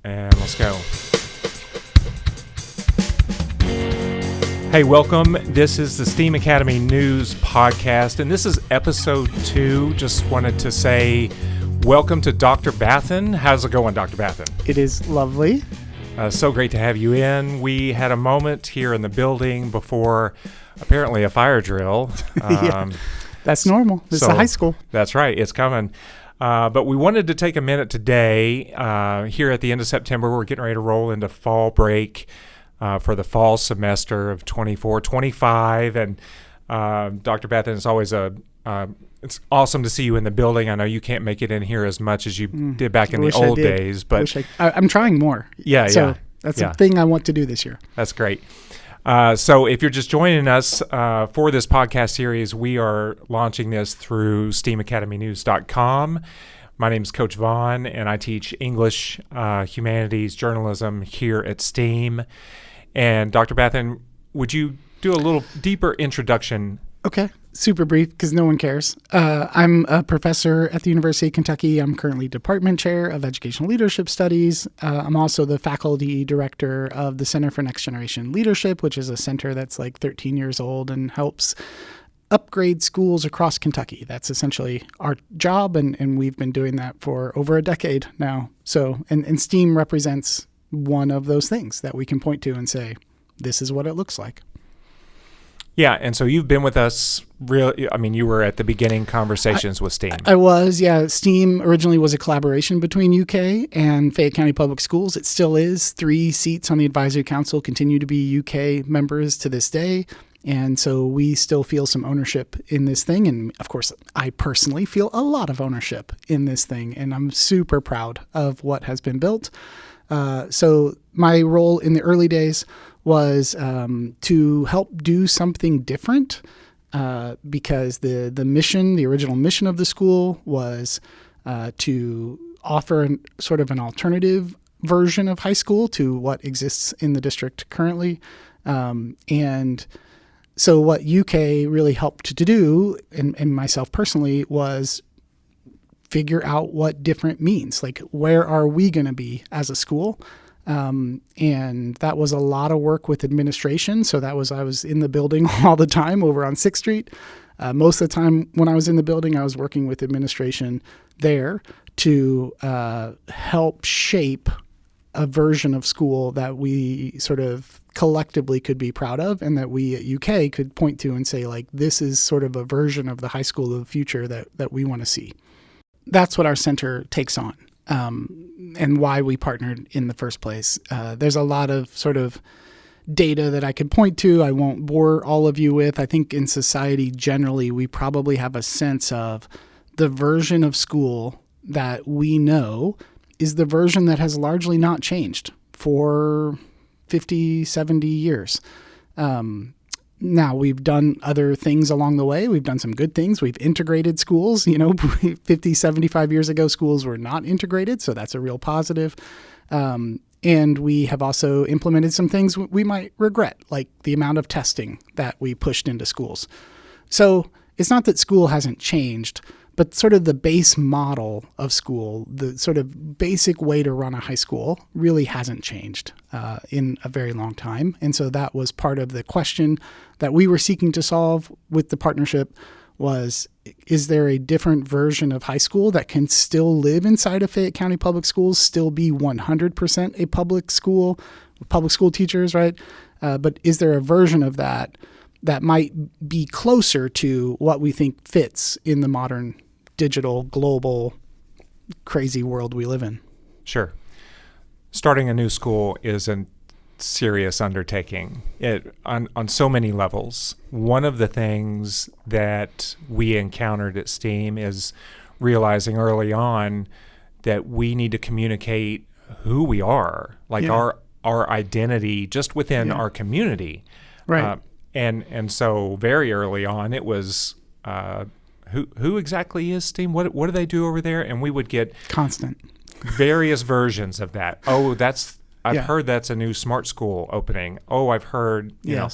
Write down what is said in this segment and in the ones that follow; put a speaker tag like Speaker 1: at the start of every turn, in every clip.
Speaker 1: And let's go. Hey, welcome. This is the STEAM Academy News Podcast, and this is episode 2. Just wanted to say welcome to Dr. Bathon. How's it going, Dr. Bathon?
Speaker 2: It is lovely.
Speaker 1: So great to have you in. We had a moment here in the building before apparently a fire drill.
Speaker 2: Yeah, that's normal. This is a high school.
Speaker 1: That's right. It's coming. But we wanted to take a minute today. Here at the end of September, we're getting ready to roll into fall break for the fall semester of 24-25. And Dr. Bathon, it's always it's awesome to see you in the building. I know you can't make it in here as much as you did back in the old days, but
Speaker 2: I'm trying more. So that's the thing I want to do this year.
Speaker 1: That's great. So if you're just joining us for this podcast series, we are launching this through STEAMacademynews.com. My name is Coach Vaughn, and I teach English, humanities, journalism here at STEAM. And Dr. Bathon, would you do a little deeper introduction?
Speaker 2: Okay. Super brief because no one cares. I'm a professor at the University of Kentucky. I'm currently department chair of educational leadership studies. I'm also the faculty director of the Center for Next Generation Leadership, which is a center that's like 13 years old and helps upgrade schools across Kentucky. That's essentially our job, and we've been doing that for over a decade now. So, and STEAM represents one of those things that we can point to and say, this is what it looks like.
Speaker 1: Yeah, and so you've been with us you were at the beginning conversations with STEAM.
Speaker 2: I was, yeah. STEAM originally was a collaboration between UK and Fayette County Public Schools. It still is. 3 seats on the advisory council continue to be UK members to this day. And so we still feel some ownership in this thing. And of course, I personally feel a lot of ownership in this thing. And I'm super proud of what has been built. So my role in the early days was to help do something different because the original mission of the school was to offer an alternative version of high school to what exists in the district currently. And so what UK really helped to do, and myself personally, was figure out what different means. Like, where are we going to be as a school? And that was a lot of work with administration. So I was in the building all the time over on 6th Street. Most of the time when I was in the building, I was working with administration there to help shape a version of school that we sort of collectively could be proud of, and that we at UK could point to and say, like, this is sort of a version of the high school of the future that we want to see. That's what our center takes on. And why we partnered in the first place. There's a lot of sort of data that I could point to. I won't bore all of you with. I think in society generally, we probably have a sense of the version of school that we know is the version that has largely not changed for 50, 70 years. Now, we've done other things along the way. We've done some good things. We've integrated schools. 50, 75 years ago, schools were not integrated, so that's a real positive. And we have also implemented some things we might regret, like the amount of testing that we pushed into schools. So it's not that school hasn't changed, but sort of the base model of school, the sort of basic way to run a high school really hasn't changed in a very long time. And so that was part of the question that we were seeking to solve with the partnership was, is there a different version of high school that can still live inside of Fayette County Public Schools, still be 100% a public school teachers, right? But is there a version of that might be closer to what we think fits in the modern digital, global, crazy world we live in?
Speaker 1: Sure. Starting a new school is a serious undertaking on so many levels. One of the things that we encountered at STEAM is realizing early on that we need to communicate who we are, like our identity just within our community.
Speaker 2: Right.
Speaker 1: And so very early on, it was who exactly is STEAM? What do they do over there? And we would get
Speaker 2: constant
Speaker 1: various versions of that. Oh, I've heard that's a new smart school opening. Oh, I've heard, you know.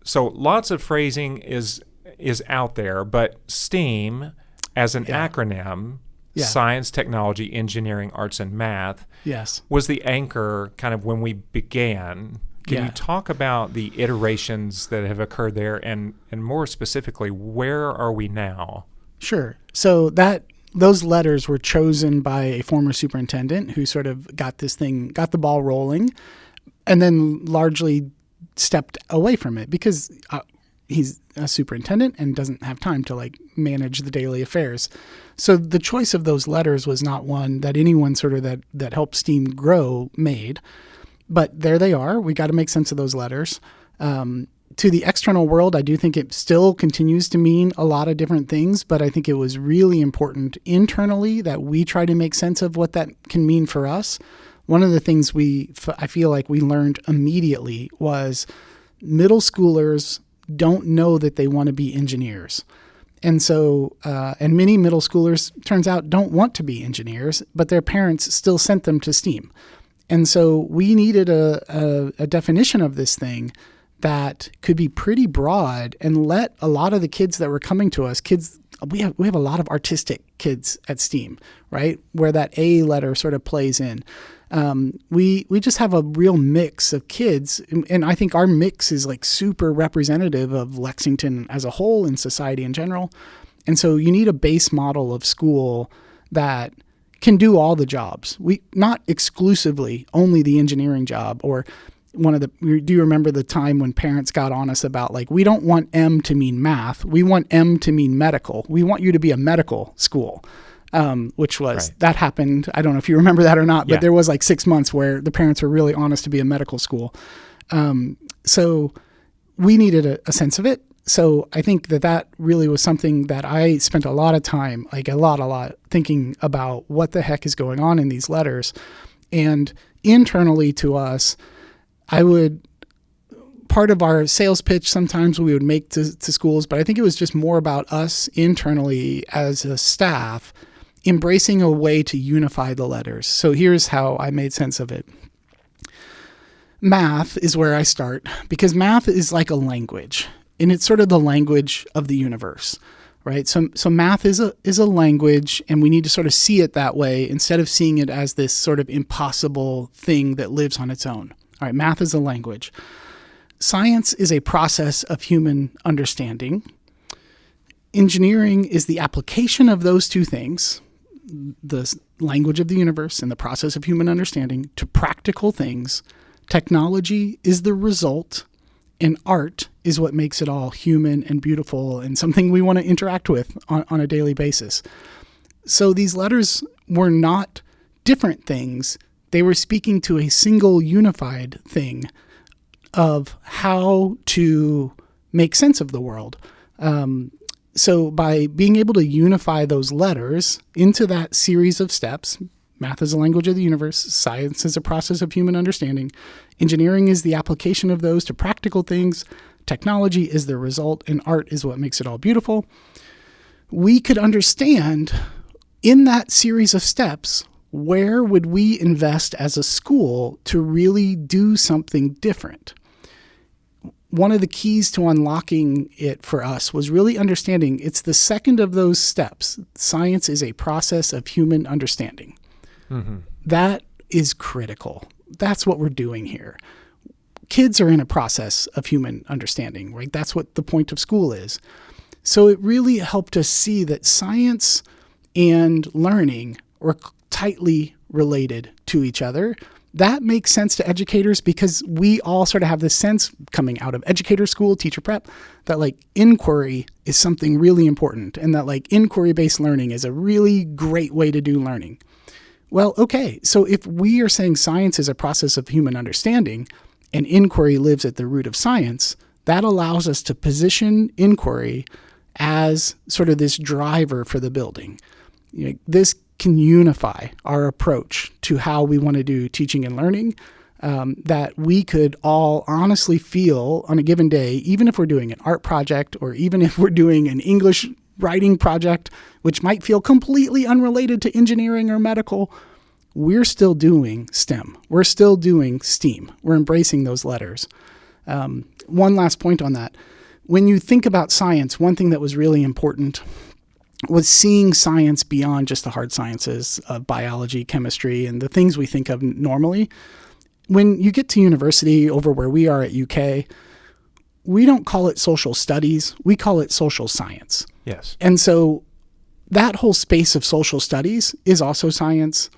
Speaker 1: So lots of phrasing is out there, but STEAM as an acronym
Speaker 2: Yeah.
Speaker 1: Science, technology, engineering, arts, and math
Speaker 2: Yes.
Speaker 1: was the anchor kind of when we began. Can you talk about the iterations that have occurred there, and more specifically, where are we now?
Speaker 2: Sure. So those letters were chosen by a former superintendent who sort of got the ball rolling, and then largely stepped away from it because he's a superintendent and doesn't have time to like manage the daily affairs. So the choice of those letters was not one that anyone sort of that helped STEAM grow made. But there they are. We got to make sense of those letters. To the external world, I do think it still continues to mean a lot of different things, but I think it was really important internally that we try to make sense of what that can mean for us. One of the things I feel like we learned immediately was middle schoolers don't know that they want to be engineers. And so, and many middle schoolers, turns out, don't want to be engineers, but their parents still sent them to STEAM. And so we needed a definition of this thing that could be pretty broad and let a lot of the kids that were coming to us, we have a lot of artistic kids at STEAM, right? Where that A letter sort of plays in. We just have a real mix of kids, and I think our mix is like super representative of Lexington as a whole and society in general. And so you need a base model of school that can do all the jobs. Not exclusively only the engineering job. Or do you remember the time when parents got on us about like, we don't want M to mean math, we want M to mean medical. We want you to be a medical school. Which was,
Speaker 1: right.
Speaker 2: That happened. I don't know if you remember that or not, but there was like 6 months where the parents were really honest to be a medical school. So we needed a sense of it. So I think that really was something that I spent a lot of time, like a lot, thinking about what the heck is going on in these letters. And internally to us, part of our sales pitch sometimes we would make to schools, but I think it was just more about us internally as a staff embracing a way to unify the letters. So here's how I made sense of it. Math is where I start because math is like a language, and it's sort of the language of the universe, right? So math is a language, and we need to sort of see it that way instead of seeing it as this sort of impossible thing that lives on its own. All right, math is a language. Science is a process of human understanding. Engineering is the application of those two things, the language of the universe and the process of human understanding, to practical things. Technology is the result, and art is what makes it all human and beautiful and something we want to interact with on a daily basis. So these letters were not different things. They were speaking to a single unified thing of how to make sense of the world. So by being able to unify those letters into that series of steps, math is a language of the universe, science is a process of human understanding, engineering is the application of those to practical things, technology is the result, and art is what makes it all beautiful. We could understand in that series of steps, where would we invest as a school to really do something different? One of the keys to unlocking it for us was really understanding it's the second of those steps. Science is a process of human understanding. Mm-hmm. That is critical. That's what we're doing here. Kids are in a process of human understanding, right? That's what the point of school is. So it really helped us see that science and learning were tightly related to each other. That makes sense to educators because we all sort of have this sense coming out of educator school, teacher prep, that like inquiry is something really important and that like inquiry-based learning is a really great way to do learning. Well, okay, so if we are saying science is a process of human understanding and inquiry lives at the root of science, that allows us to position inquiry as sort of this driver for the building. This can unify our approach to how we want to do teaching and learning, that we could all honestly feel on a given day, even if we're doing an art project or even if we're doing an English writing project, which might feel completely unrelated to engineering or medical, we're still doing STEM. We're still doing STEAM. We're embracing those letters. One last point on that. When you think about science, one thing that was really important was seeing science beyond just the hard sciences of biology, chemistry, and the things we think of normally. When you get to university over where we are at UK, we don't call it social studies, we call it social science.
Speaker 1: Yes.
Speaker 2: And so that whole space of social studies is also science.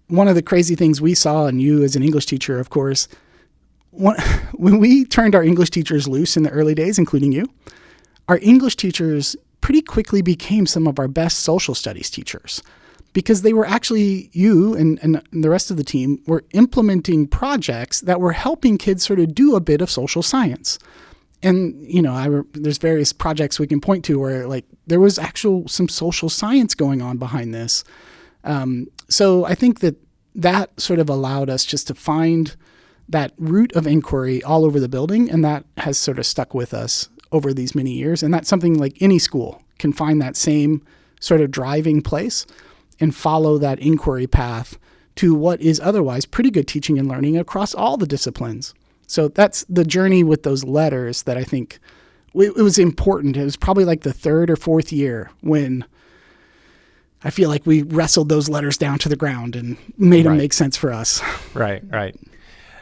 Speaker 2: One of the crazy things we saw, and you as an English teacher, of course, when we turned our English teachers loose in the early days, including you, our English teachers pretty quickly became some of our best social studies teachers because they were actually, you and the rest of the team were implementing projects that were helping kids sort of do a bit of social science. And, there's various projects we can point to where like there was some social science going on behind this. So I think that sort of allowed us just to find that root of inquiry all over the building, and that has sort of stuck with us over these many years. And that's something like any school can find that same sort of driving place and follow that inquiry path to what is otherwise pretty good teaching and learning across all the disciplines. So that's the journey with those letters that I think it was important. It was probably like the third or fourth year when I feel like we wrestled those letters down to the ground and made them make sense for us.
Speaker 1: Right.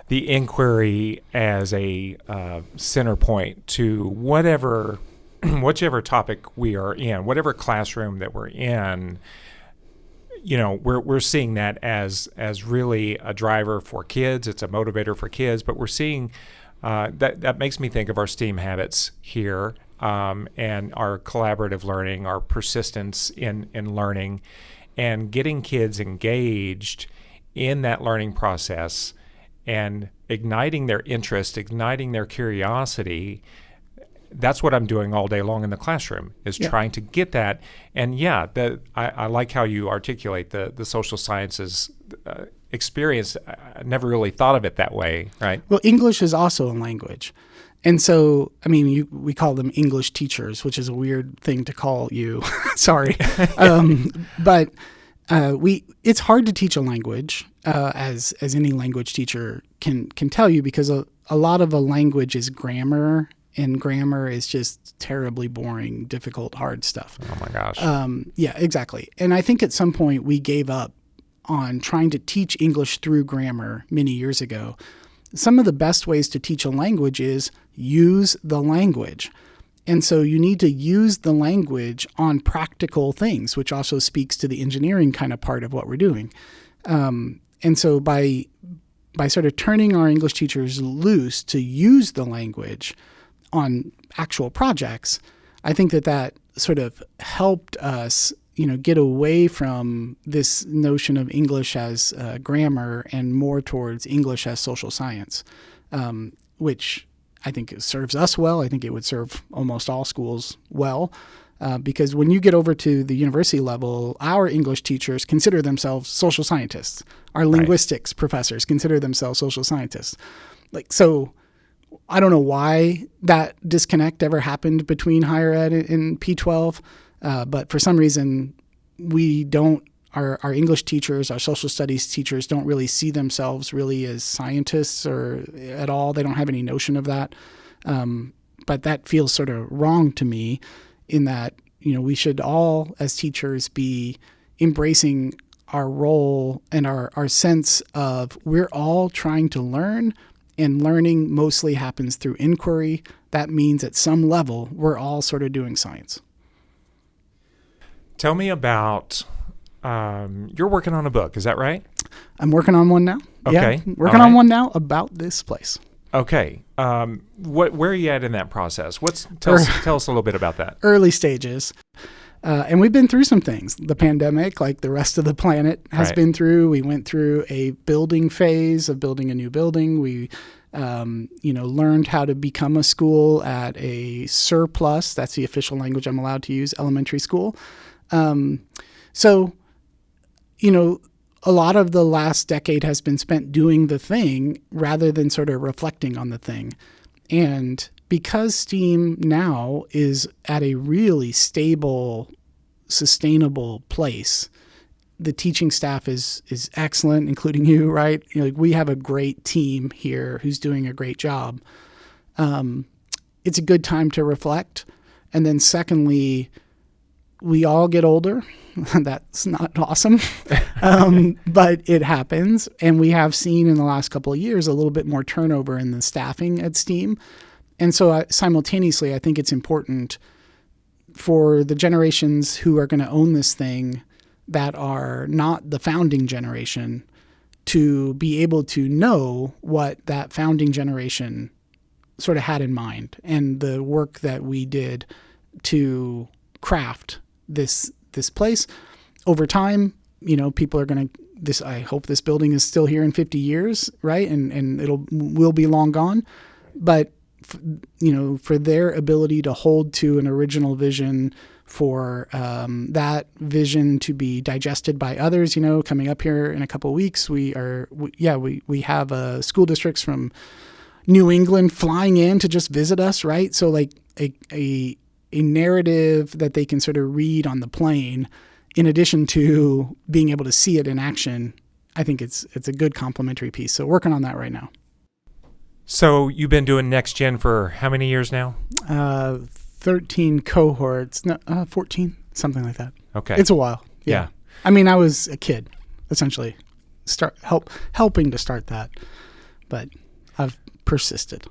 Speaker 1: The inquiry as a center point to whichever topic we are in, whatever classroom that we're in, we're seeing that as really a driver for kids. It's a motivator for kids, but we're seeing that makes me think of our STEAM habits here and our collaborative learning, our persistence in learning, and getting kids engaged in that learning process and igniting their interest, igniting their curiosity. That's what I'm doing all day long in the classroom, is trying to get that. And I like how you articulate the social sciences experience. I never really thought of it that way, right?
Speaker 2: Well, English is also a language. And so, we call them English teachers, which is a weird thing to call you. Sorry. But it's hard to teach a language, as any language teacher can tell you, because a lot of a language is grammar, and grammar is just terribly boring, difficult, hard stuff.
Speaker 1: Oh my gosh.
Speaker 2: Yeah, exactly. And I think at some point we gave up on trying to teach English through grammar many years ago. Some of the best ways to teach a language is use the language. And so you need to use the language on practical things, which also speaks to the engineering kind of part of what we're doing. And so by sort of turning our English teachers loose to use the language on actual projects, I think that sort of helped us, get away from this notion of English as grammar and more towards English as social science, which I think it serves us well. I think it would serve almost all schools well, because when you get over to the university level, our English teachers consider themselves social scientists. Our linguistics professors consider themselves social scientists. So I don't know why that disconnect ever happened between higher ed and P12, but for some reason our English teachers, our social studies teachers don't really see themselves really as scientists or at all. They don't have any notion of that. But that feels sort of wrong to me, in that, we should all as teachers be embracing our role and our sense of we're all trying to learn, and learning mostly happens through inquiry. That means at some level, we're all sort of doing science.
Speaker 1: Tell me about, you're working on a book, is that right?
Speaker 2: I'm working on one now.
Speaker 1: Okay.
Speaker 2: Yeah, working on one now about this place.
Speaker 1: Okay. Where are you at in that process? Tell us a little bit about that.
Speaker 2: Early stages. And we've been through some things. The pandemic, like the rest of the planet, has been through. We went through a building phase of building a new building. We, learned how to become a school at a surplus. That's the official language I'm allowed to use, elementary school. A lot of the last decade has been spent doing the thing rather than sort of reflecting on the thing. And because STEAM now is at a really stable, sustainable place, the teaching staff is excellent, including you, right? We have a great team here who's doing a great job. It's a good time to reflect. And then secondly, we all get older. That's not awesome, but it happens. And we have seen in the last couple of years a little bit more turnover in the staffing at STEAM. And so simultaneously, I think it's important for the generations who are going to own this thing that are not the founding generation to be able to know what that founding generation sort of had in mind and the work that we did to craft this place. Over time, people are going to, I hope this building is still here in 50 years, right? And will be long gone. But, for their ability to hold to an original vision, for that vision to be digested by others, coming up here in a couple of weeks, we have school districts from New England flying in to just visit us, right? So like a narrative that they can sort of read on the plane, in addition to being able to see it in action, I think it's a good complementary piece. So working on that right now.
Speaker 1: So you've been doing Next Gen for how many years now?
Speaker 2: 13 cohorts, 14, something like that.
Speaker 1: Okay.
Speaker 2: It's a while.
Speaker 1: Yeah.
Speaker 2: I mean, I was a kid, essentially, helping to start that, but I've persisted.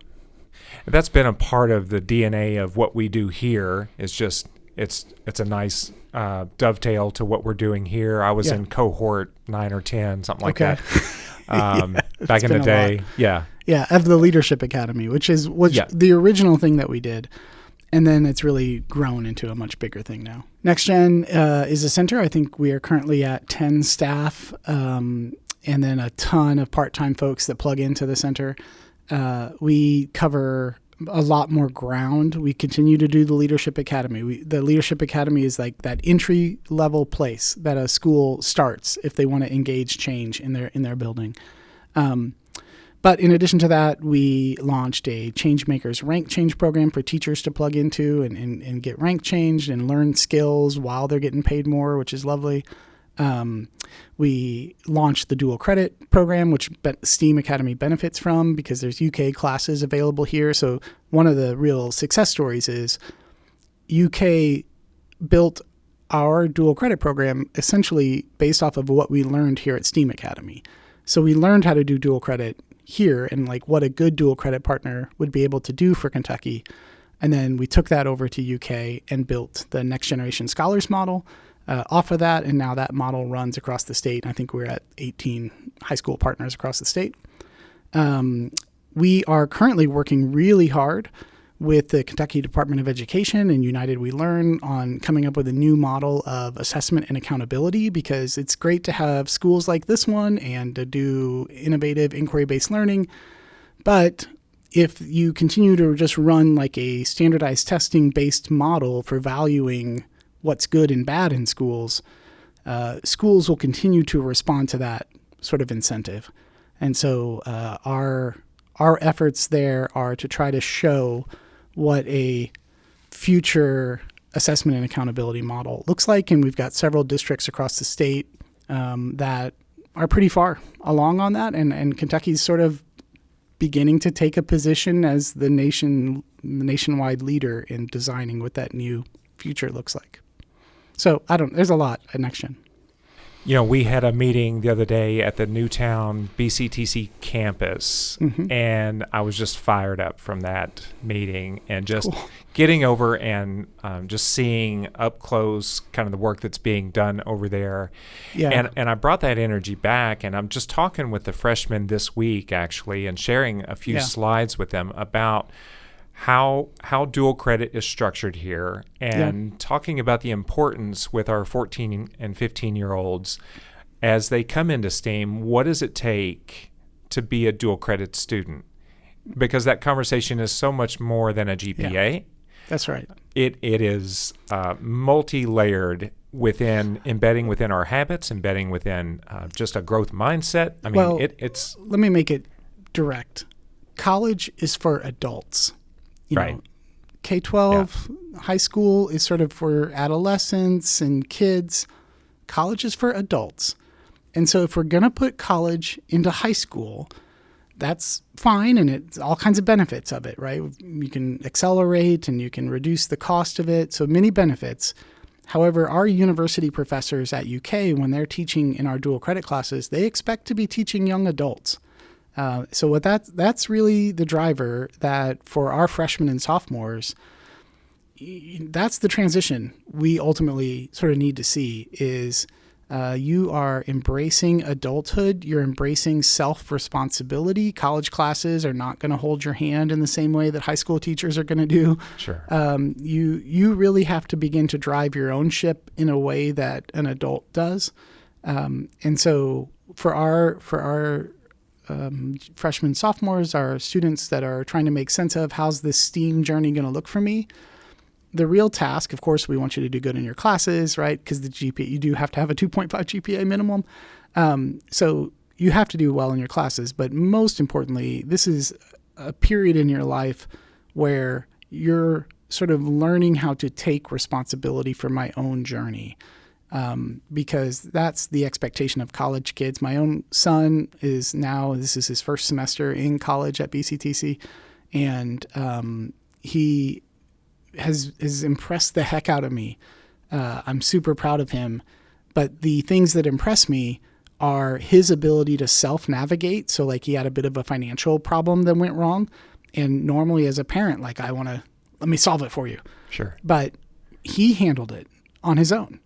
Speaker 1: That's been a part of the DNA of what we do here. It's just, it's a nice dovetail to what we're doing here. I was in cohort 9 or 10, something like that. Back in the day. Yeah.
Speaker 2: Yeah. Of the Leadership Academy, which the original thing that we did. And then it's really grown into a much bigger thing now. Next Gen is a center. I think we are currently at 10 staff, and then a ton of part-time folks that plug into the center. We cover a lot more ground. We continue to do the Leadership Academy. The Leadership Academy is like that entry-level place that a school starts if they want to engage change in their building. But in addition to that, we launched a Changemakers rank change program for teachers to plug into and get rank changed and learn skills while they're getting paid more, which is lovely. We launched the dual credit program, which STEAM Academy benefits from because there's UK classes available here. So one of the real success stories is UK built our dual credit program essentially based off of what we learned here at STEAM Academy. So we learned how to do dual credit here and like what a good dual credit partner would be able to do for Kentucky. And then we took that over to UK and built the Next Generation Scholars model off of that. And now that model runs across the state. I think we're at 18 high school partners across the state. We are currently working really hard with the Kentucky Department of Education and United We Learn on coming up with a new model of assessment and accountability, because it's great to have schools like this one and to do innovative inquiry-based learning. But if you continue to just run like a standardized testing-based model for valuing what's good and bad in schools, schools will continue to respond to that sort of incentive. And so our efforts there are to try to show what a future assessment and accountability model looks like. And we've got several districts across the state that are pretty far along on that. And Kentucky's sort of beginning to take a position as the nationwide leader in designing what that new future looks like. So there's a lot at Next Gen.
Speaker 1: We had a meeting the other day at the Newtown BCTC campus, and I was just fired up from that meeting and just getting over and just seeing up close kind of the work that's being done over there. Yeah. And I brought that energy back, and I'm just talking with the freshmen this week, actually, and sharing a few slides with them about how dual credit is structured here, and talking about the importance with our 14 and 15-year-olds as they come into STEAM. What does it take to be a dual credit student? Because that conversation is so much more than a GPA.
Speaker 2: Yeah, that's right.
Speaker 1: It is multi-layered embedding within our habits, embedding within just a growth mindset. I mean, it's...
Speaker 2: Let me make it direct. College is for adults.
Speaker 1: Right.
Speaker 2: K-12, high school is sort of for adolescents and kids. College is for adults. And so if we're going to put college into high school, that's fine, and it's all kinds of benefits of it, right? You can accelerate and you can reduce the cost of it, so many benefits. However, our university professors at UK, when they're teaching in our dual credit classes, they expect to be teaching young adults. So what that's really the driver that for our freshmen and sophomores, that's the transition we ultimately sort of need to see is you are embracing adulthood. You're embracing self-responsibility. College classes are not going to hold your hand in the same way that high school teachers are going to do.
Speaker 1: Sure.
Speaker 2: You really have to begin to drive your own ship in a way that an adult does. And so for our freshmen, sophomores, our students that are trying to make sense of how's this STEAM journey going to look for me, the real task, of course, we want you to do good in your classes, right? Because the GPA, you do have to have a 2.5 GPA minimum. So you have to do well in your classes. But most importantly, this is a period in your life where you're sort of learning how to take responsibility for my own journey. Because that's the expectation of college kids. My own son this is his first semester in college at BCTC. And he has impressed the heck out of me. I'm super proud of him. But the things that impress me are his ability to self-navigate. So like he had a bit of a financial problem that went wrong. And normally as a parent, like let me solve it for you.
Speaker 1: Sure.
Speaker 2: But he handled it on his own.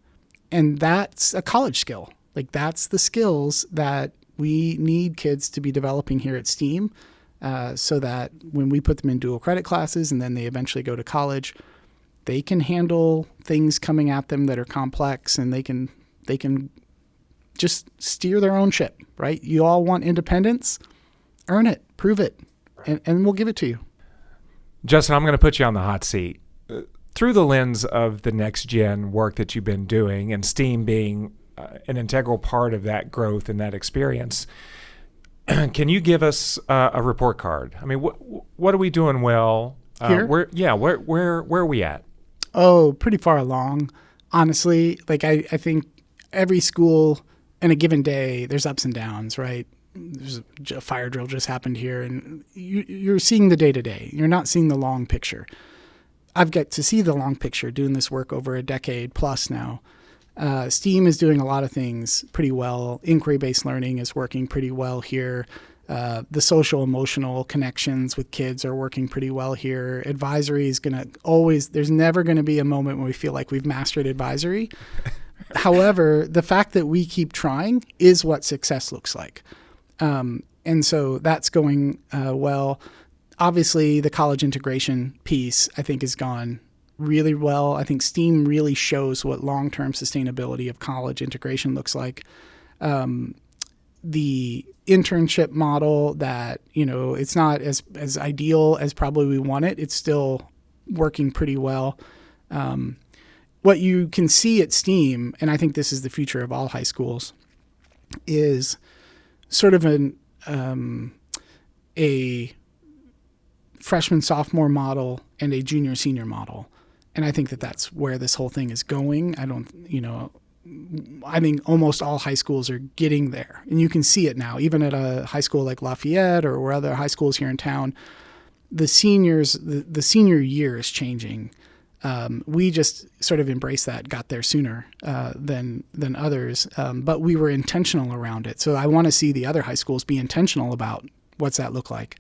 Speaker 2: And that's a college skill. Like that's the skills that we need kids to be developing here at STEAM. So that when we put them in dual credit classes and then they eventually go to college, they can handle things coming at them that are complex and they can just steer their own ship, right? You all want independence, earn it, prove it, and we'll give it to you.
Speaker 1: Justin, I'm going to put you on the hot seat. Through the lens of the next gen work that you've been doing and STEAM being an integral part of that growth and that experience, can you give us a report card? I mean, what are we doing well?
Speaker 2: Here?
Speaker 1: Where are we at?
Speaker 2: Oh, pretty far along. Honestly, like I think every school in a given day, there's ups and downs, right? There's a fire drill just happened here, and you're seeing the day-to-day. You're not seeing the long picture. I've got to see the long picture doing this work over a decade plus now. STEAM is doing a lot of things pretty well. Inquiry-based learning is working pretty well here. The social emotional connections with kids are working pretty well here. Advisory is going to there's never going to be a moment when we feel like we've mastered advisory. However, the fact that we keep trying is what success looks like. And so that's going well. Obviously, the college integration piece, I think, has gone really well. I think STEAM really shows what long-term sustainability of college integration looks like. The internship model that, it's not as ideal as probably we want it. It's still working pretty well. What you can see at STEAM, and I think this is the future of all high schools, is sort of a freshman, sophomore model and a junior, senior model. And I think that that's where this whole thing is going. I think almost all high schools are getting there. And you can see it now, even at a high school like Lafayette or other high schools here in town. The senior year is changing. We just sort of embraced that, got there sooner than others. But we were intentional around it. So I want to see the other high schools be intentional about what's that look like.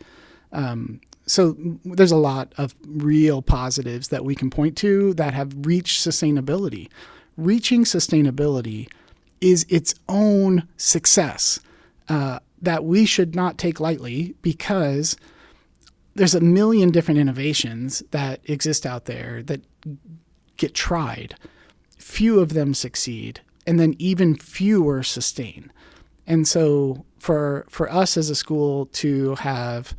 Speaker 2: So there's a lot of real positives that we can point to that have reached sustainability. Reaching sustainability is its own success that we should not take lightly, because there's a million different innovations that exist out there that get tried. Few of them succeed, and then even fewer sustain. And so for us as a school to have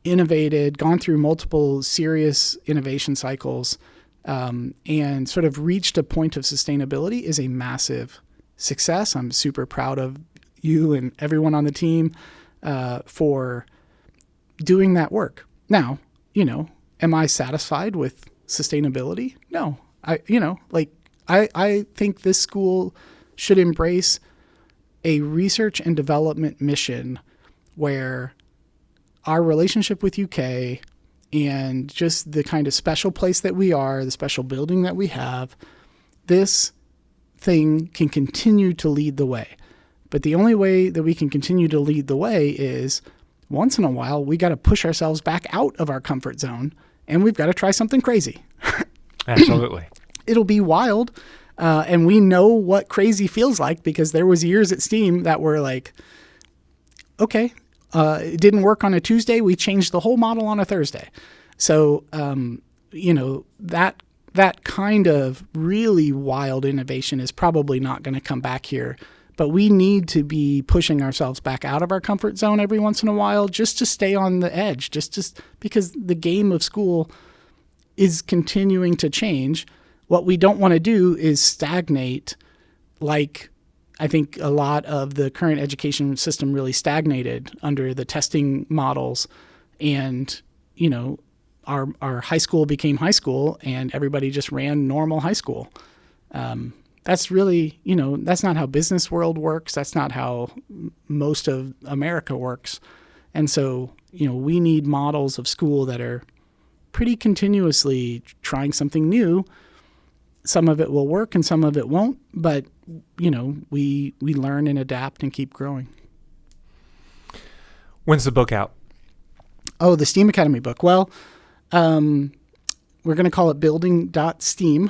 Speaker 2: innovated, gone through multiple serious innovation cycles, and sort of reached a point of sustainability is a massive success. I'm super proud of you and everyone on the team for doing that work. Now, am I satisfied with sustainability? No. I think this school should embrace a research and development mission where our relationship with UK and just the kind of special place that we are, the special building that we have, this thing can continue to lead the way. But the only way that we can continue to lead the way is once in a while, we got to push ourselves back out of our comfort zone and we've got to try something crazy.
Speaker 1: Absolutely.
Speaker 2: It'll be wild. And we know what crazy feels like because there was years at Steam that were like, okay, it didn't work on a Tuesday. We changed the whole model on a Thursday. So, that kind of really wild innovation is probably not going to come back here. But we need to be pushing ourselves back out of our comfort zone every once in a while just to stay on the edge, just because the game of school is continuing to change. What we don't want to do is stagnate like I think a lot of the current education system really stagnated under the testing models. And, our high school became high school and everybody just ran normal high school. That's really, that's not how business world works. That's not how most of America works. And so, we need models of school that are pretty continuously trying something new. Some of it will work and some of it won't, but, we learn and adapt and keep growing.
Speaker 1: When's the book out?
Speaker 2: Oh, the STEAM Academy book. Well, we're going to call it Building.STEAM.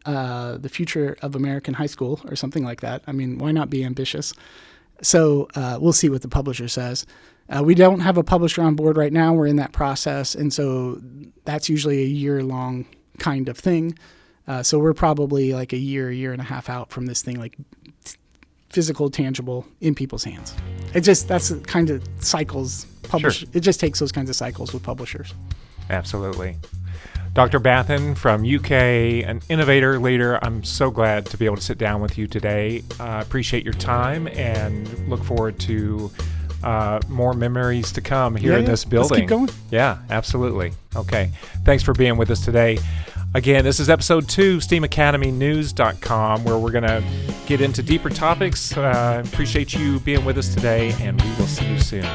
Speaker 2: The future of American high school or something like that. I mean, why not be ambitious? So we'll see what the publisher says. We don't have a publisher on board right now. We're in that process. And so that's usually a year-long kind of thing. So we're probably like a year and a half out from this thing, like physical, tangible in people's hands. That's the kind of cycles.
Speaker 1: Sure.
Speaker 2: It just takes those kinds of cycles with publishers.
Speaker 1: Absolutely. Dr. Bathon from UK, an innovator leader. I'm so glad to be able to sit down with you today. Appreciate your time and look forward to more memories to come here in this building.
Speaker 2: Let's keep going.
Speaker 1: Yeah, absolutely. Okay. Thanks for being with us today. Again, this is episode 2, STEAMacademynews.com, where we're going to get into deeper topics. Appreciate you being with us today, and we will see you soon.